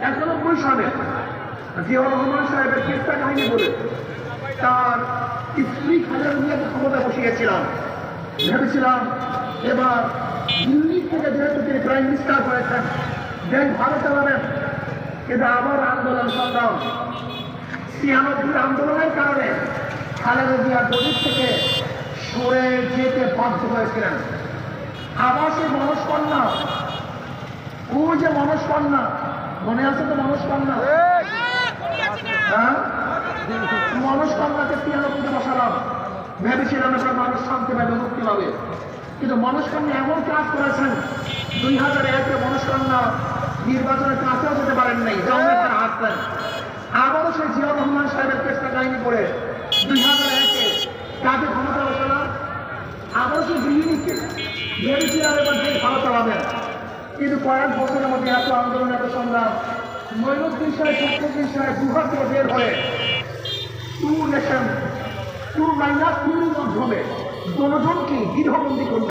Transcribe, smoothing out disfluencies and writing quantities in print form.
91 সালে জিয়াউর রহমান সাহেবের কিস্সা কাহিনী বলে তার স্ত্রী খালেদা জিয়াকে ক্ষমতা বসিয়েছিলাম। ভেবেছিলাম এবার দিল্লি থেকে যেহেতু তিনি প্রাইম মিনিস্টার হয়েছেন, দেশ ভালো চালাবেন। কিন্তু আবার আন্দোলন সংগ্রাম, 96 আন্দোলনের কারণে খালেদা জিয়া গদির থেকে সরে যেতে বাধ্য হয়েছিলেন। আবার সেই মনস্কন্যা, ওই যে মনস্কন্যা, মনে আছে তো মনস্কন্যা? হ্যাঁ, মনস্কন্যাকে 93 বসালাম। ভেবেছিলাম এবার মানুষ শান্তি পাবে, মুক্তি পাবে। কিন্তু মনস্কন্যা এমন কাজ করেছেন, 2001-এ মনস্কন্যা নির্বাচনের কাছেও যেতে পারেন নাই, জনগণের হাসতেন। আবারও সেই জিয়াউর রহমান সাহেবের চেষ্টা কাহিনী করে 2001-এ কাকে ক্ষমতা বসালাম, আবারও সেই গৃহিণীকে ভেবেছিলাম এবার দেশ ভালো চালাবেন। কিন্তু কয়েক বছরের মধ্যে এত আন্দোলন, এত সংগ্রাম, মঈনুদ্দিন সাহেব, ফখরুদ্দিন সাহেব গুহা থেকে বের হয়ে 2 নেশন 2 মাইনাস 2 মাধ্যমে জনগণকে গৃহবন্দী করবে।